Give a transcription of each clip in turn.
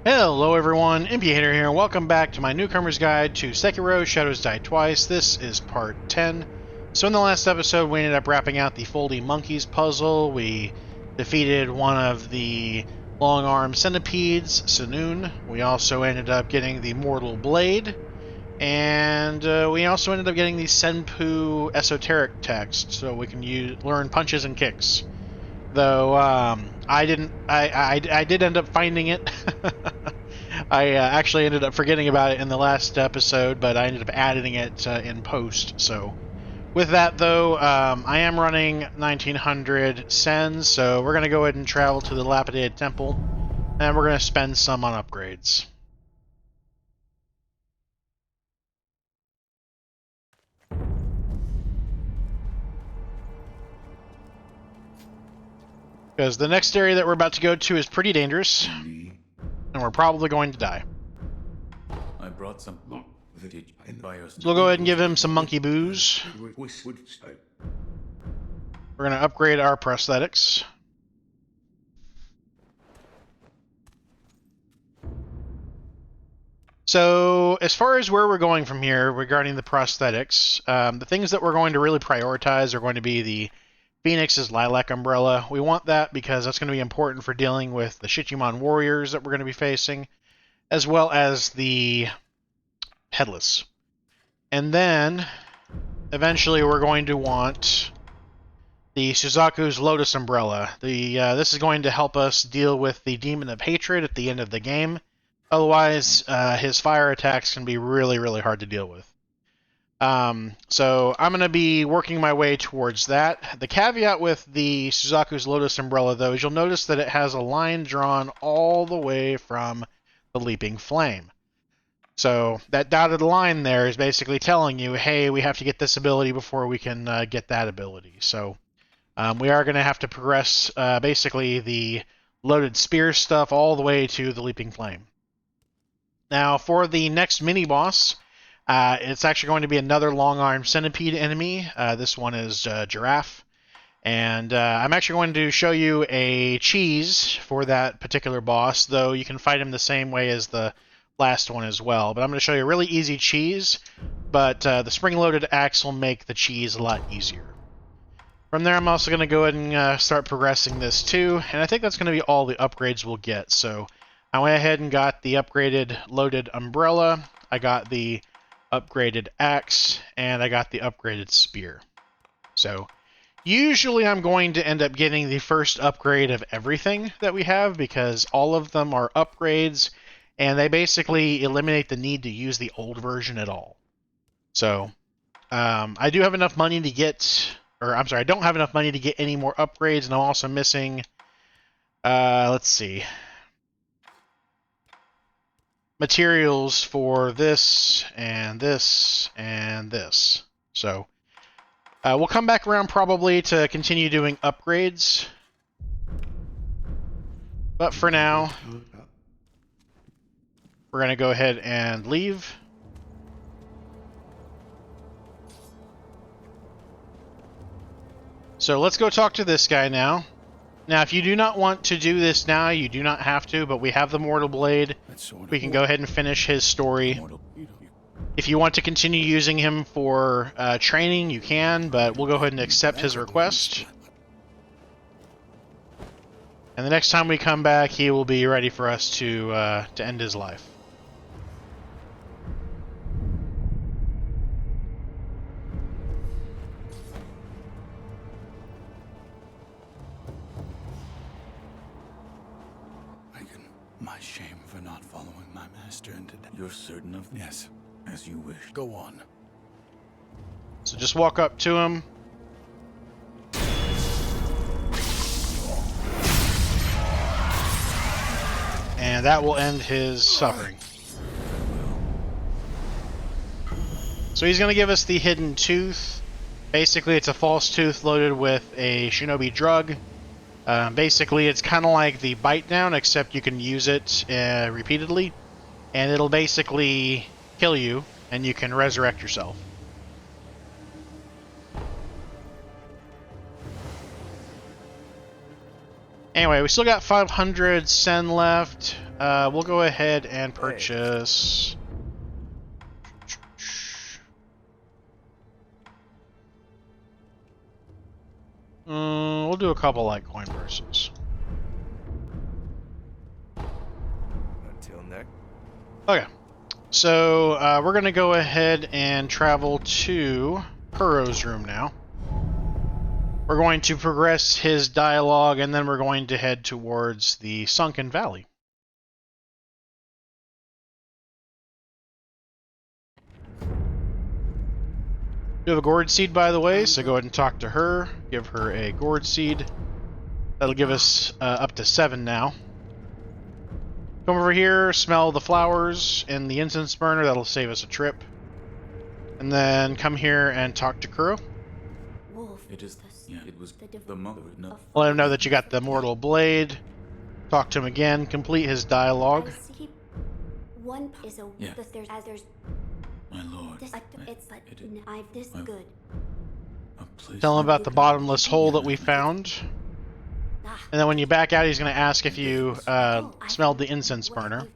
Hello everyone, Impiator here, and welcome back to my Newcomer's Guide to Sekiro Shadows Die Twice. This is part 10. So in the last episode, we ended up wrapping out the Foldy Monkeys puzzle. We defeated one of the long-armed centipedes, Sanoon. We also ended up getting the Mortal Blade. And we also ended up getting the Senpu Esoteric text, so we can learn punches and kicks. Though I didn't. I did end up finding it. I actually ended up forgetting about it in the last episode, but I ended up adding it in post. So with that, though, I am running 1900 cents, so we're going to go ahead and travel to the Dilapidated Temple, and we're going to spend some on upgrades. Because the next area that we're about to go to is pretty dangerous, and we're probably going to die. I brought some. So we'll go ahead and give him some monkey booze. We're going to upgrade our prosthetics. So as far as where we're going from here regarding the prosthetics, the things that we're going to really prioritize are going to be the Phoenix's Lilac Umbrella. We want that because that's going to be important for dealing with the Shichimon warriors that we're going to be facing, as well as the Headless. And then, eventually, we're going to want the Suzaku's Lotus Umbrella. This is going to help us deal with the Demon of Hatred at the end of the game. Otherwise, his fire attacks can be really, really hard to deal with. So I'm going to be working my way towards that. The caveat with the Suzaku's Lotus Umbrella, though, is you'll notice that it has a line drawn all the way from the Leaping Flame. So that dotted line there is basically telling you, hey, we have to get this ability before we can get that ability. So we are going to have to progress basically the loaded spear stuff all the way to the Leaping Flame. Now, for the next mini-boss, it's actually going to be another long-armed centipede enemy. This one is Giraffe. And I'm actually going to show you a cheese for that particular boss, though you can fight him the same way as the last one as well. But I'm going to show you a really easy cheese, but the spring-loaded axe will make the cheese a lot easier. From there, I'm also going to go ahead and start progressing this too, and I think that's going to be all the upgrades we'll get. So I went ahead and got the upgraded loaded umbrella, I got the upgraded axe, and I got the upgraded spear. So usually I'm going to end up getting the first upgrade of everything that we have because all of them are upgrades and they basically eliminate the need to use the old version at all. So I do have enough money to get, or I'm sorry, I don't have enough money to get any more upgrades, and I'm also missing, let's see, materials for this and this and this. So we'll come back around probably to continue doing upgrades. But for now, we're going to go ahead and leave. So let's go talk to this guy now. Now, if you do not want to do this now, you do not have to, but we have the Mortal Blade. We can go ahead and finish his story. If you want to continue using him for training, you can, but we'll go ahead and accept his request. And the next time we come back, he will be ready for us to end his life. My shame for not following my master into death. You're certain of Yes. as you wish. Go on. So just walk up to him. And that will end his suffering. So he's going to give us the Hidden Tooth. Basically, it's a false tooth loaded with a shinobi drug. Basically, it's kind of like the Bite Down, except you can use it repeatedly. And it'll basically kill you, and you can resurrect yourself. Anyway, we still got 500 sen left. We'll go ahead and purchase... we'll do a couple Litecoin purses. Until next. Okay. So, we're going to go ahead and travel to Kuro's room now. We're going to progress his dialogue, and then we're going to head towards the Sunken Valley. You have a gourd seed, by the way, so go ahead and talk to her. Give her a gourd seed. That'll give us up to 7 now. Come over here, smell the flowers in the incense burner. That'll save us a trip. And then come here and talk to Kuro. It is. Yeah, it was the mother. No. Let him know that you got the mortal blade. Talk to him again. Complete his dialogue. One is a Yeah. there's My lord. this it's like I've this I- good. A place Tell him about the bottomless hole that we found. And then when you back out, he's going to ask if you smelled the incense burner.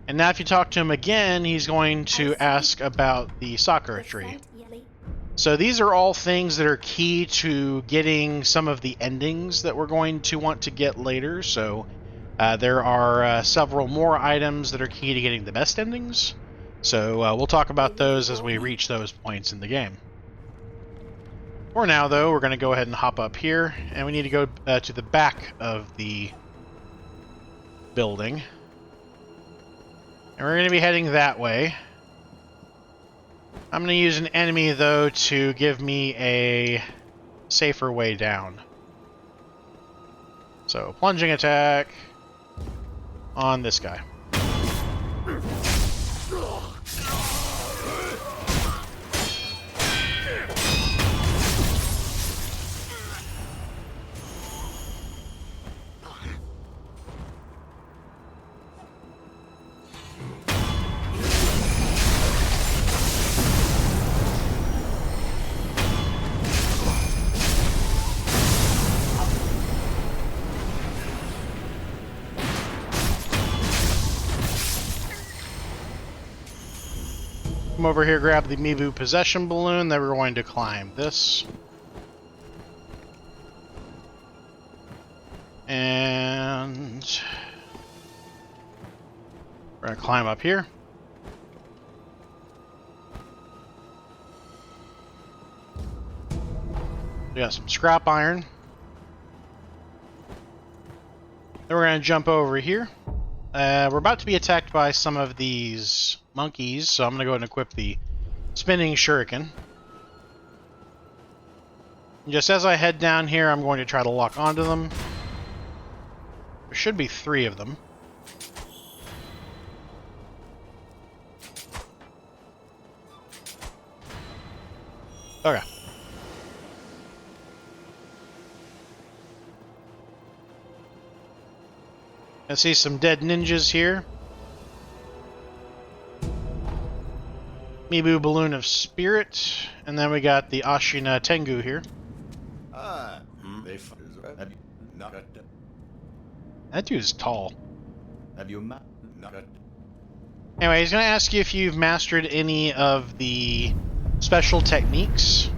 And now if you talk to him again, he's going to ask about the sakura tree. So these are all things that are key to getting some of the endings that we're going to want to get later. So there are several more items that are key to getting the best endings. So we'll talk about those as we reach those points in the game. For now, though, we're going to go ahead and hop up here, and we need to go to the back of the building. And we're going to be heading that way. I'm going to use an enemy, though, to give me a safer way down. So, plunging attack on this guy. Come over here, grab the Mibu Possession Balloon, then we're going to climb this. And we're going to climb up here. We got some scrap iron. Then we're going to jump over here. We're about to be attacked by some of these monkeys, so I'm going to go ahead and equip the spinning shuriken. And just as I head down here, I'm going to try to lock onto them. There should be 3 of them. Okay. I see some dead ninjas here. Mibu Balloon of Spirit, and then we got the Ashina Tengu here. Have you not That dude is tall. have you not Anyway, he's going to ask you if you've mastered any of the special techniques.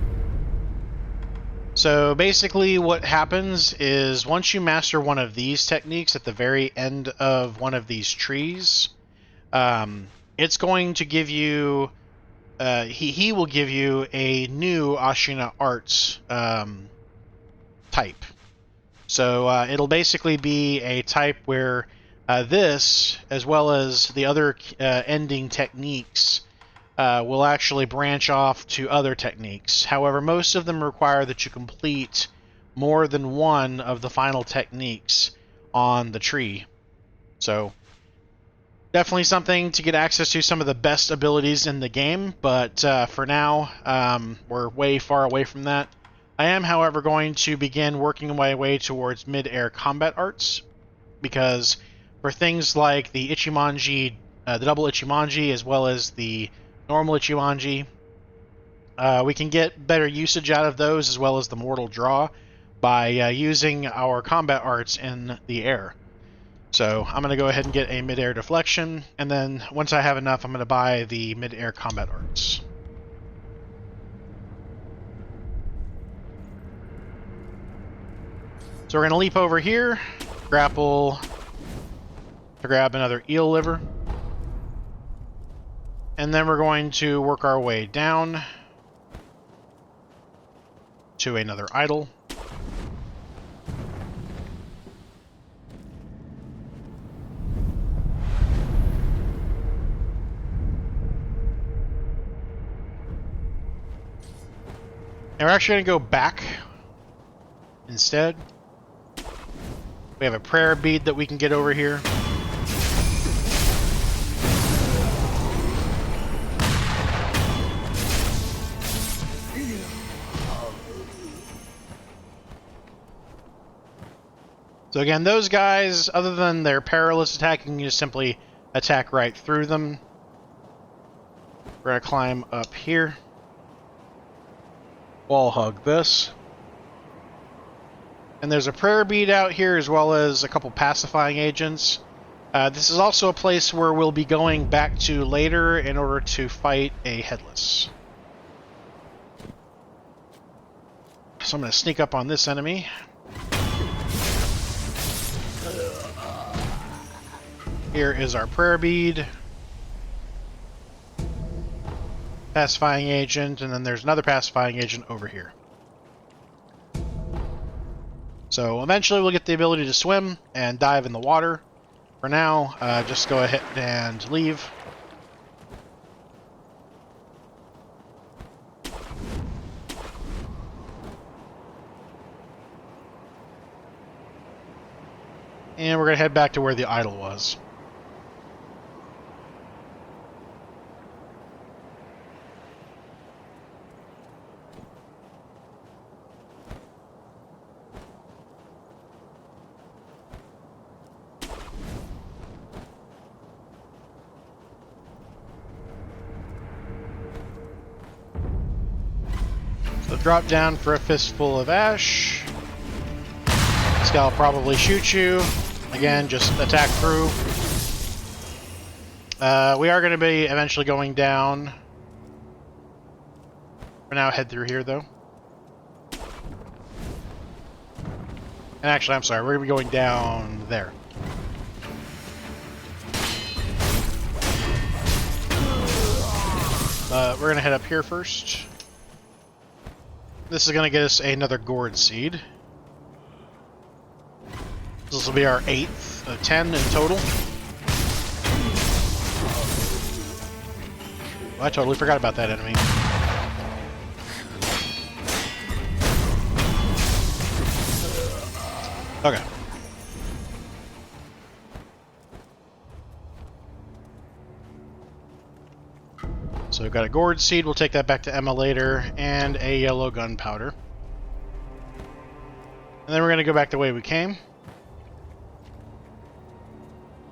So basically what happens is once you master one of these techniques at the very end of one of these trees, it's going to give you... he will give you a new Ashina Arts type. So it'll basically be a type where this, as well as the other ending techniques, will actually branch off to other techniques. However, most of them require that you complete more than one of the final techniques on the tree. So definitely something to get access to some of the best abilities in the game, but for now, we're way far away from that. I am, however, going to begin working my way towards mid-air combat arts, because for things like the Ichimonji, the double Ichimonji, as well as the normal Ichimonji, we can get better usage out of those, as well as the Mortal Draw, by using our combat arts in the air. So I'm going to go ahead and get a mid-air deflection, and then once I have enough, I'm going to buy the mid-air combat arts. So we're going to leap over here, grapple to grab another eel liver, and then we're going to work our way down to another idol. And we're actually going to go back instead. We have a prayer bead that we can get over here. So again, those guys, other than their perilous attacking, you just simply attack right through them. We're going to climb up here. Wall hug this. And there's a prayer bead out here, as well as a couple pacifying agents. This is also a place where we'll be going back to later in order to fight a headless. So I'm going to sneak up on this enemy. Here is our prayer bead. Pacifying agent, and then there's another pacifying agent over here. So eventually we'll get the ability to swim and dive in the water. For now, just go ahead and leave. And we're going to head back to where the idol was. So drop down for a fistful of ash. This guy will probably shoot you. Again, just attack through. We are going to be eventually going down. For now, head through here, though. And actually, I'm sorry, we're going to be going down there. We're going to head up here first. This is going to get us another gourd seed. This will be our 8th of 10 in total. Oh, I totally forgot about that enemy. Okay. So we've got a gourd seed, we'll take that back to Emma later, and a yellow gunpowder. And then we're going to go back the way we came.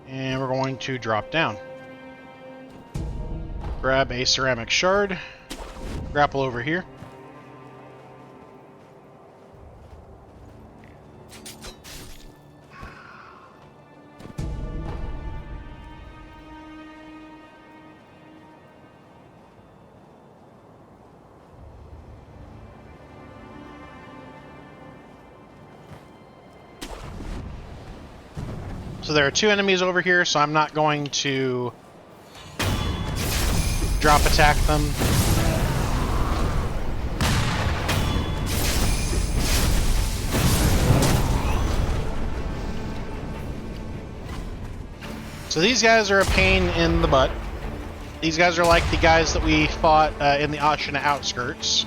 And we're going to drop down. Grab a ceramic shard. Grapple over here. So there are 2 enemies over here, so I'm not going to drop attack them. So these guys are a pain in the butt. These guys are like the guys that we fought in the Ashina outskirts.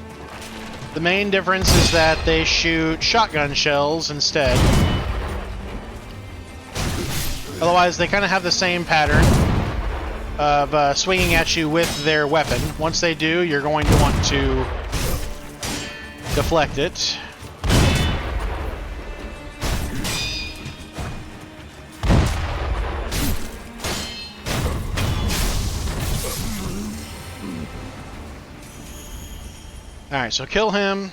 The main difference is that they shoot shotgun shells instead. Otherwise, they kind of have the same pattern of swinging at you with their weapon. Once they do, you're going to want to deflect it. Alright, so kill him.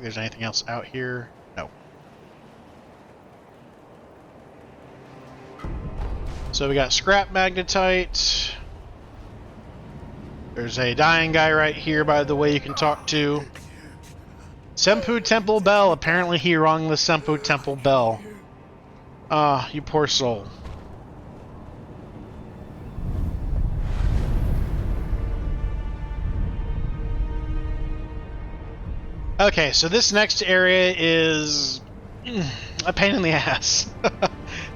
think there's anything else out here. No. So we got scrap magnetite. There's a dying guy right here, by the way, you can talk to. Senpu Temple Bell. Apparently he rung the Senpu Temple Bell. Ah, you poor soul. Okay, so this next area is a pain in the ass,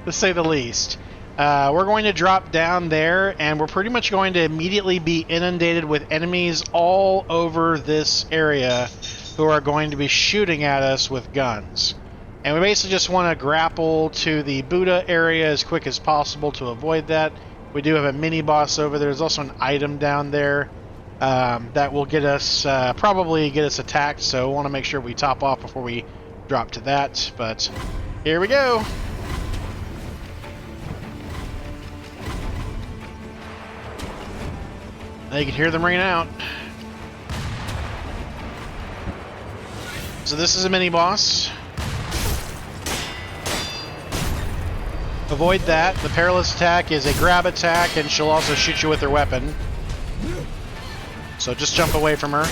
to say the least. We're going to drop down there, and we're pretty much going to immediately be inundated with enemies all over this area who are going to be shooting at us with guns. And we basically just want to grapple to the Buddha area as quick as possible to avoid that. We do have a mini-boss over there. There's also an item down there that will get us, probably get us attacked, so we want to make sure we top off before we drop to that. But here we go! Now you can hear them ringing out. So this is a mini-boss. Avoid that. The perilous attack is a grab attack, and she'll also shoot you with her weapon. So just jump away from her.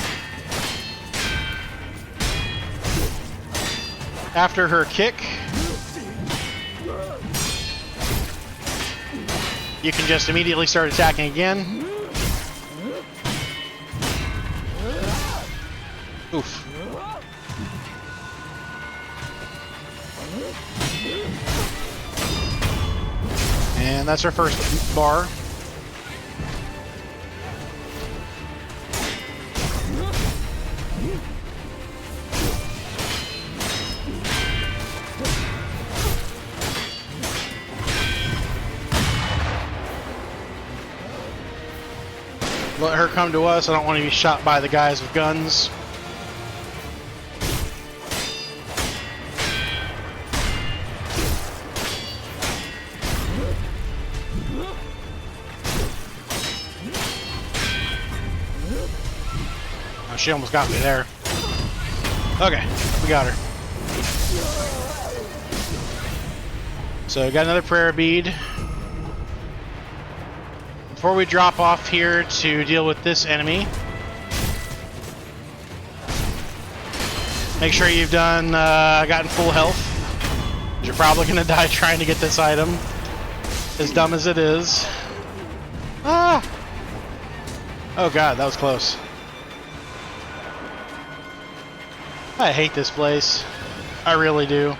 After her kick, you can just immediately start attacking again. Oof. And that's our first bar. Let her come to us. I don't want to be shot by the guys with guns. Oh, she almost got me there. Okay, we got her. So, got another prayer bead. Before we drop off here to deal with this enemy, make sure you've gotten full health. You're probably going to die trying to get this item, as dumb as it is. Ah! Oh god, that was close. I hate this place. I really do.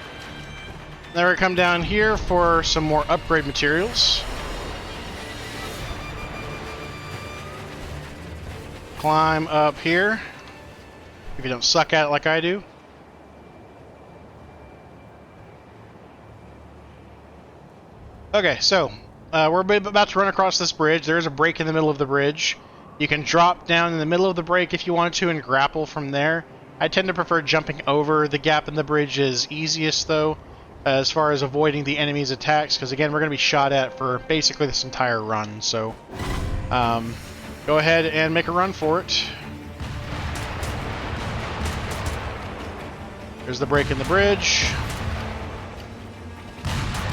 Then we come down here for some more upgrade materials. Climb up here, if you don't suck at it like I do. Okay, so we're about to run across this bridge. There is a break in the middle of the bridge. You can drop down in the middle of the break if you wanted to and grapple from there. I tend to prefer jumping over the gap in the bridge is easiest, though, as far as avoiding the enemy's attacks, because again, we're going to be shot at for basically this entire run, so go ahead and make a run for it. There's the break in the bridge.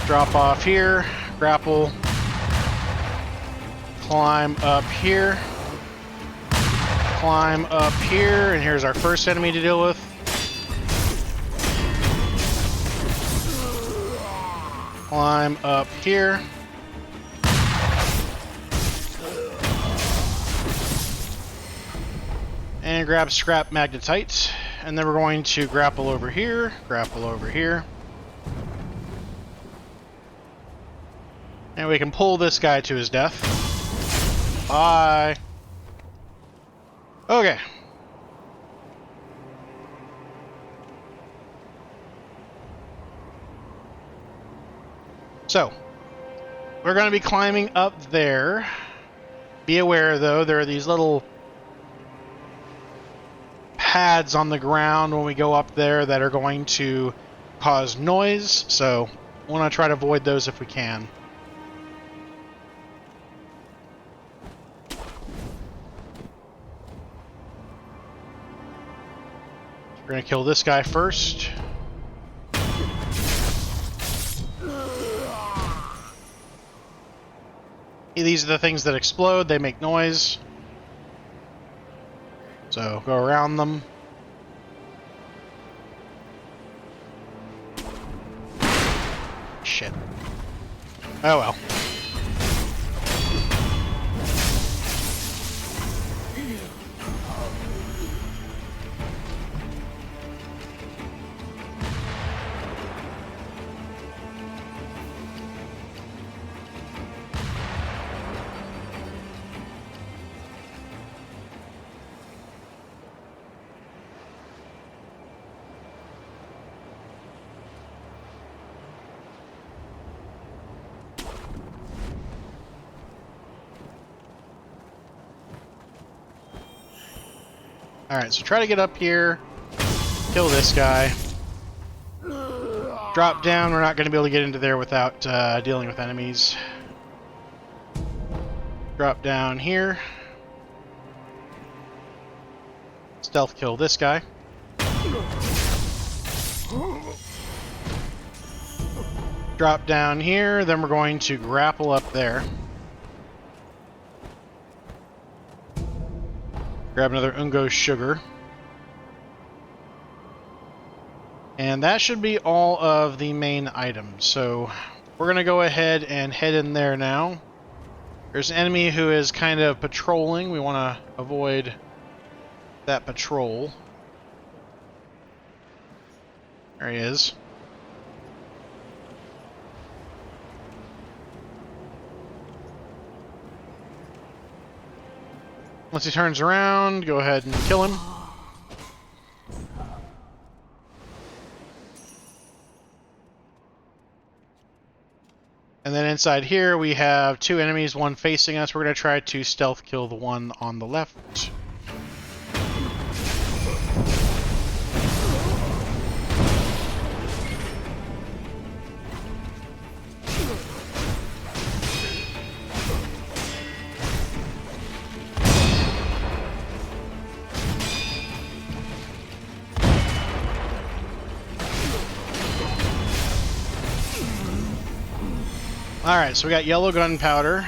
Drop off here, grapple, climb up here, climb up here, and here's our first enemy to deal with. Climb up here. And grab scrap magnetite. And then we're going to grapple over here, grapple over here. And we can pull this guy to his death. Bye. Okay. So, we're going to be climbing up there. Be aware, though, there are these little pads on the ground when we go up there that are going to cause noise, so we want to try to avoid those if we can. We're gonna kill this guy first. These are the things that explode. They make noise. So go around them. Shit. Oh well. Alright, so try to get up here, kill this guy. Drop down, we're not going to be able to get into there without dealing with enemies. Drop down here. Stealth kill this guy. Drop down here, then we're going to grapple up there. Grab another Ungo sugar. And that should be all of the main items. So we're going to go ahead and head in there now. There's an enemy who is kind of patrolling. We want to avoid that patrol. There he is. Once he turns around, go ahead and kill him. And then inside here we have two enemies, one facing us. We're going to try to stealth kill the one on the left. Alright, so we got yellow gunpowder,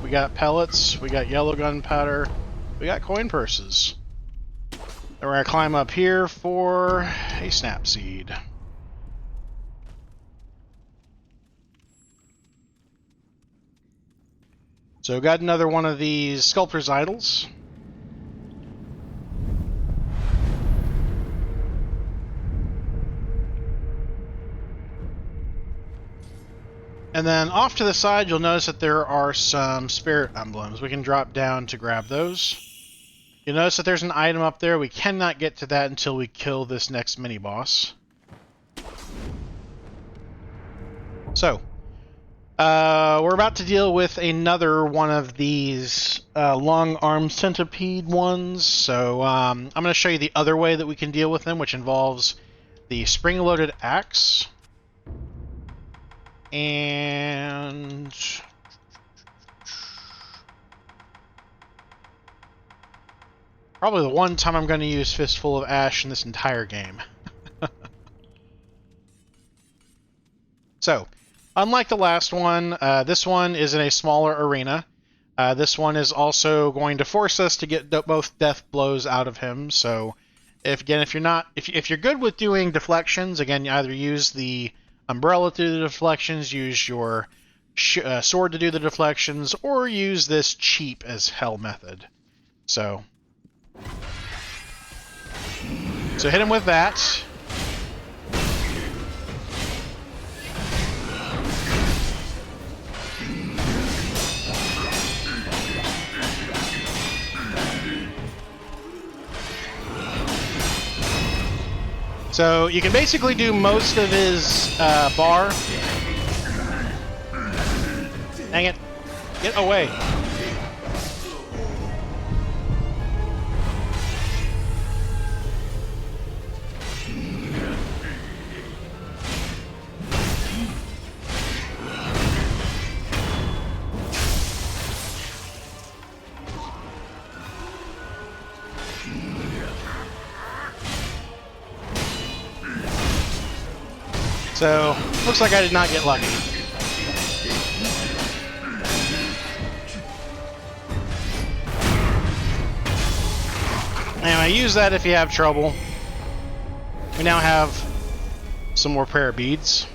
we got pellets, we got yellow gunpowder, we got coin purses. Then we're going to climb up here for a snap seed. So got another one of these sculptor's idols. And then off to the side, you'll notice that there are some spirit emblems. We can drop down to grab those. You'll notice that there's an item up there. We cannot get to that until we kill this next mini-boss. So, we're about to deal with another one of these long-arm centipede ones. So, I'm going to show you the other way that we can deal with them, which involves the spring-loaded axe. And probably the one time I'm going to use Fistful of Ash in this entire game. So, unlike the last one, this one is in a smaller arena. This one is also going to force us to get both death blows out of him. So, if you're good with doing deflections, again, you either use the umbrella to do the deflections, use your sword to do the deflections, or use this cheap as hell method. So hit him with that. So you can basically do most of his bar. Dang it. Get away. So, looks like I did not get lucky. Anyway, use that if you have trouble. We now have some more prayer beads.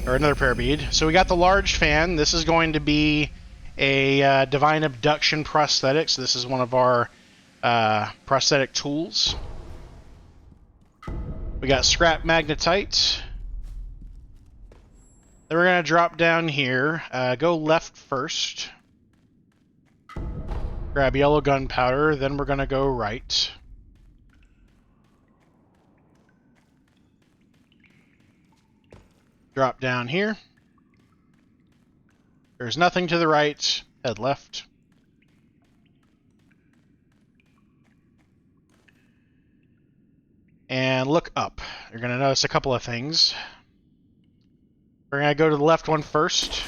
Or another prayer bead. So we got the large fan. This is going to be a divine abduction prosthetic. So this is one of our prosthetic tools. We got scrap magnetite. Then we're going to drop down here. Go left first. Grab yellow gunpowder. Then we're going to go right. Drop down here. There's nothing to the right. Head left. And look up. You're going to notice a couple of things. We're going to go to the left one first.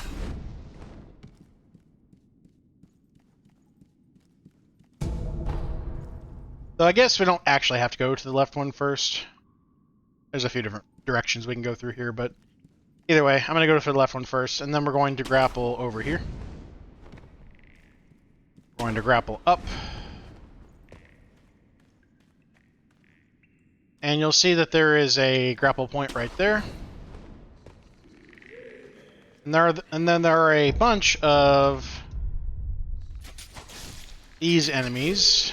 So I guess we don't actually have to go to the left one first. There's a few different directions we can go through here, but either way, I'm going to go for the left one first, and then we're going to grapple over here. We're going to grapple up. And you'll see that there is a grapple point right there. And then there are a bunch of these enemies.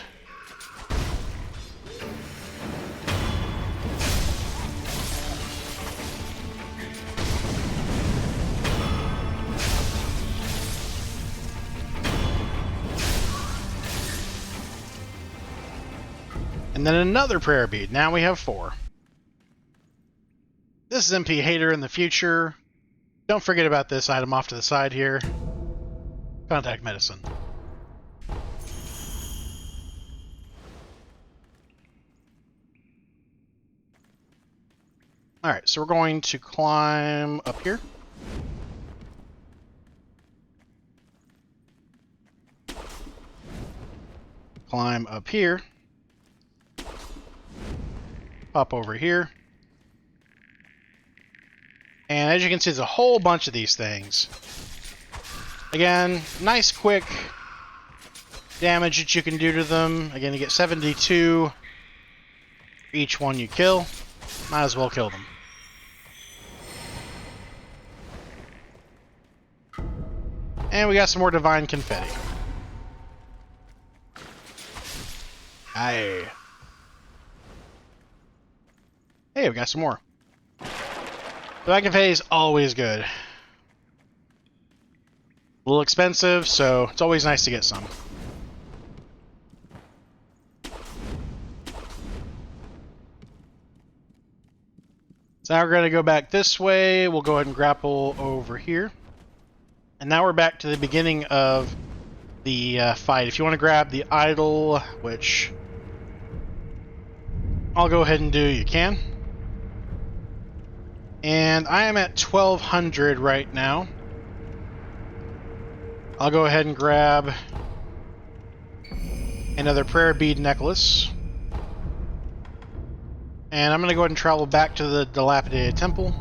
And then another prayer bead. Now we have 4. This is MP Hater in the future. Don't forget about this item off to the side here. Contact medicine. Alright, so we're going to climb up here. Climb up here. Pop over here. And as you can see, there's a whole bunch of these things. Again, nice quick damage that you can do to them. Again, you get 72 for each one you kill. Might as well kill them. And we got some more divine confetti. Aye. Hey, we got some more. Divine confetti is always good. A little expensive, so it's always nice to get some. So now we're going to go back this way. We'll go ahead and grapple over here. And now we're back to the beginning of the fight. If you want to grab the idol, which I'll go ahead and do, you can. And I am at 1200 right now. I'll go ahead and grab another prayer bead necklace. And I'm going to go ahead and travel back to the dilapidated temple.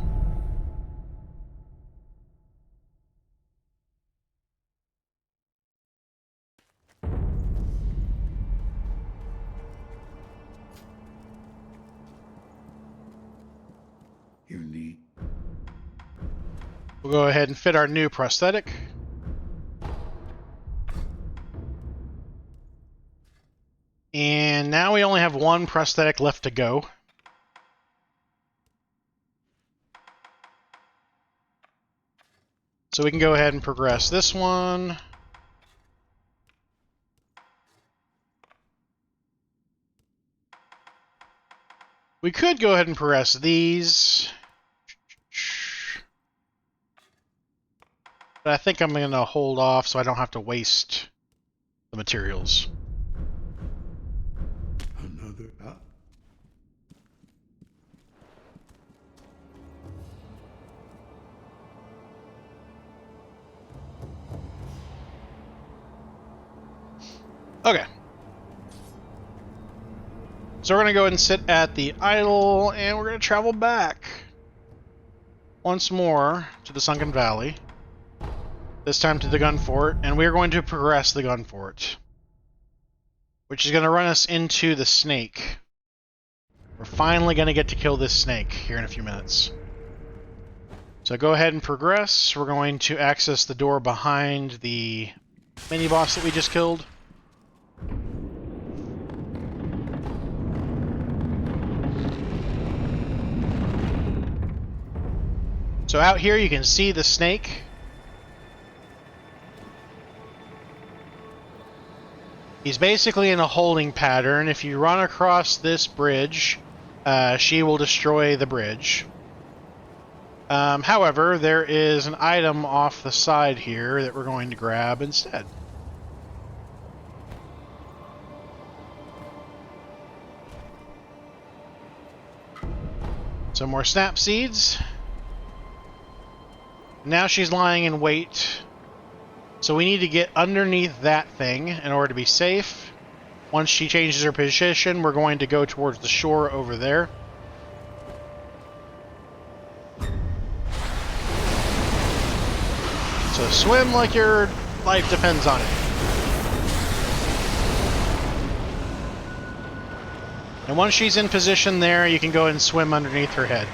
You need. We'll go ahead and fit our new prosthetic. And now we only have one prosthetic left to go. So we can go ahead and progress this one. We could go ahead and progress these. But I think I'm going to hold off so I don't have to waste the materials. Another. Okay. So we're going to go ahead and sit at the idol, and we're going to travel back once more to the Sunken Valley. This time to the gun fort, and we're going to progress the gun fort, which is going to run us into the snake. We're finally going to get to kill this snake here in a few minutes. So go ahead and progress. We're going to access the door behind the mini-boss that we just killed. So out here you can see the snake. He's basically in a holding pattern. If you run across this bridge, she will destroy the bridge. However, there is an item off the side here that we're going to grab instead. Some more snap seeds. Now she's lying in wait. So we need to get underneath that thing in order to be safe. Once she changes her position, we're going to go towards the shore over there. So swim like your life depends on it. And once she's in position there, you can go and swim underneath her head.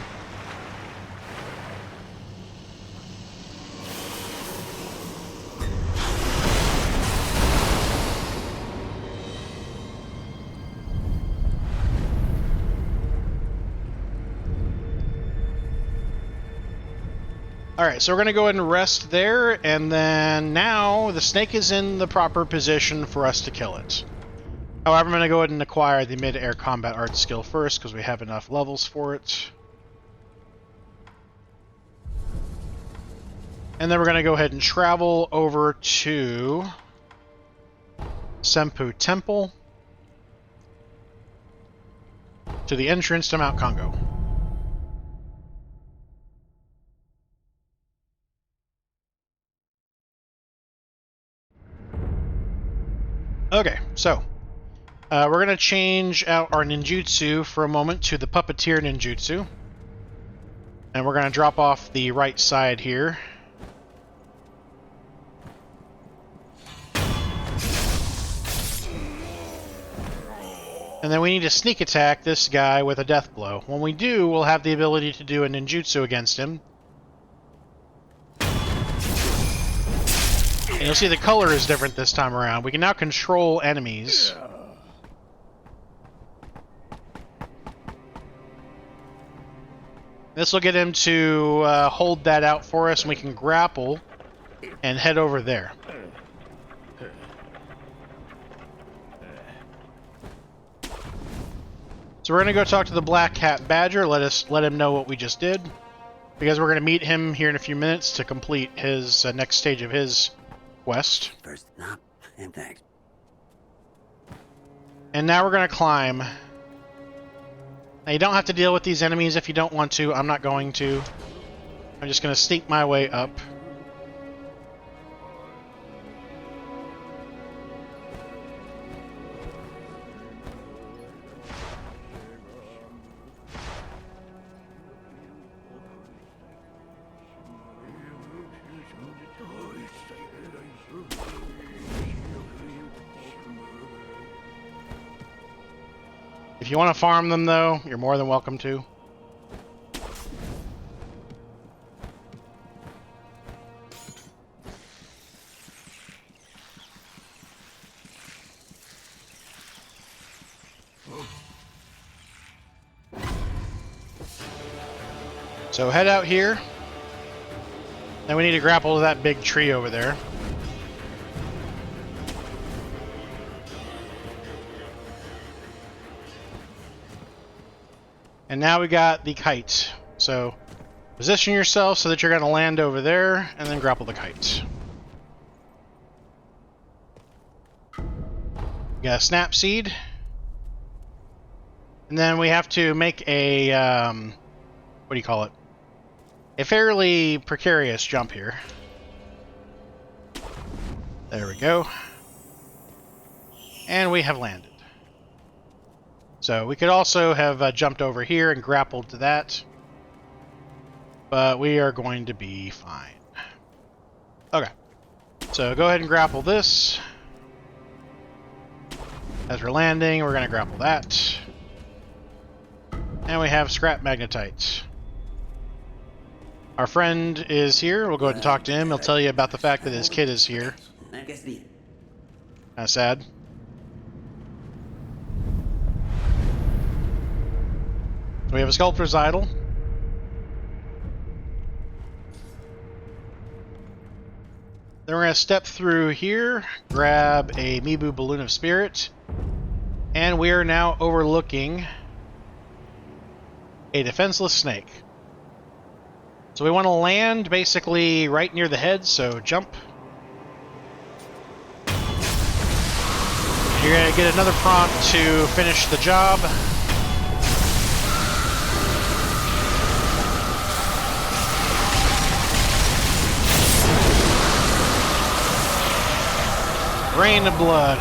Alright, so we're going to go ahead and rest there, and then now the snake is in the proper position for us to kill it. However, I'm going to go ahead and acquire the mid-air combat art skill first, because we have enough levels for it. And then we're going to go ahead and travel over to Sempu Temple, to the entrance to Mount Congo. Okay, so we're going to change out our ninjutsu for a moment to the puppeteer ninjutsu. And we're going to drop off the right side here. And then we need to sneak attack this guy with a death blow. When we do, we'll have the ability to do a ninjutsu against him. And you'll see the color is different this time around. We can now control enemies. This will get him to hold that out for us, and we can grapple and head over there. So we're going to go talk to the Black Hat Badger, let him know what we just did. Because we're going to meet him here in a few minutes to complete his next stage of his quest. First up, and thanks. And now we're going to climb. Now you don't have to deal with these enemies if you don't want to. I'm not going to. I'm just going to sneak my way up. If you want to farm them, though, you're more than welcome to. So head out here. Then we need to grapple to that big tree over there. And now we got the kite. So position yourself so that you're going to land over there, and then grapple the kite. You got a snap seed. And then we have to make a, what do you call it? A fairly precarious jump here. There we go. And we have landed. So we could also have jumped over here and grappled to that. But we are going to be fine. Okay. So go ahead and grapple this. As we're landing, we're going to grapple that. And we have scrap magnetite. Our friend is here. We'll go ahead and talk to him. He'll tell you about the fact that his kid is here. I guess the Kind of sad. We have a sculptor's idol. Then we're going to step through here, grab a Mibu Balloon of Spirit, and we are now overlooking a defenseless snake. So we want to land basically right near the head, so jump. You're going to get another prompt to finish the job. Rain of blood.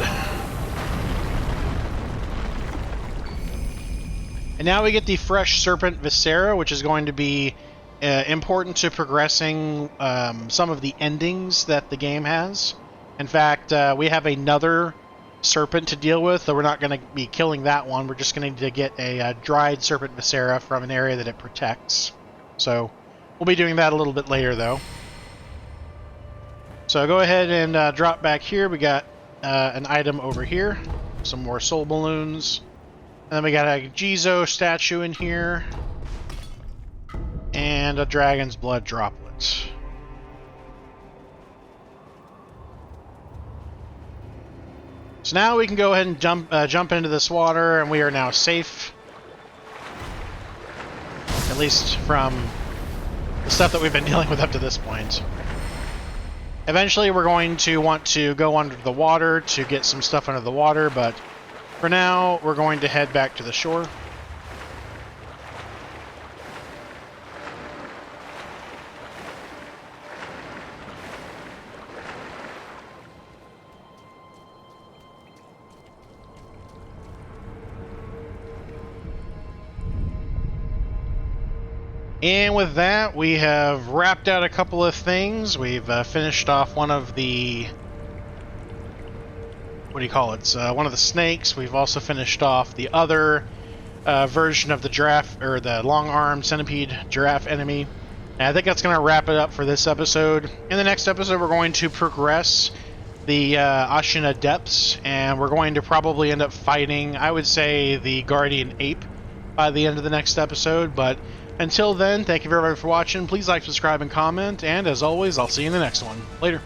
And now we get the fresh Serpent Viscera, which is going to be important to progressing some of the endings that the game has. In fact, we have another Serpent to deal with, though we're not going to be killing that one. We're just going to get a dried Serpent Viscera from an area that it protects. So we'll be doing that a little bit later, though. So go ahead and drop back here. We got an item over here. Some more soul balloons. And then we got a Jizo statue in here. And a dragon's blood droplet. So now we can go ahead and jump into this water, and we are now safe. At least from the stuff that we've been dealing with up to this point. Eventually we're going to want to go under the water to get some stuff under the water, but for now we're going to head back to the shore. And with that, we have wrapped out a couple of things. We've finished off one of the... what do you call it? One of the snakes. We've also finished off the other version of the giraffe, or the long-armed centipede giraffe enemy. And I think that's going to wrap it up for this episode. In the next episode, we're going to progress the Ashina Depths, and we're going to probably end up fighting, I would say, the Guardian Ape by the end of the next episode, but until then, thank you very much for watching. Please like, subscribe, and comment, and as always, I'll see you in the next one. Later.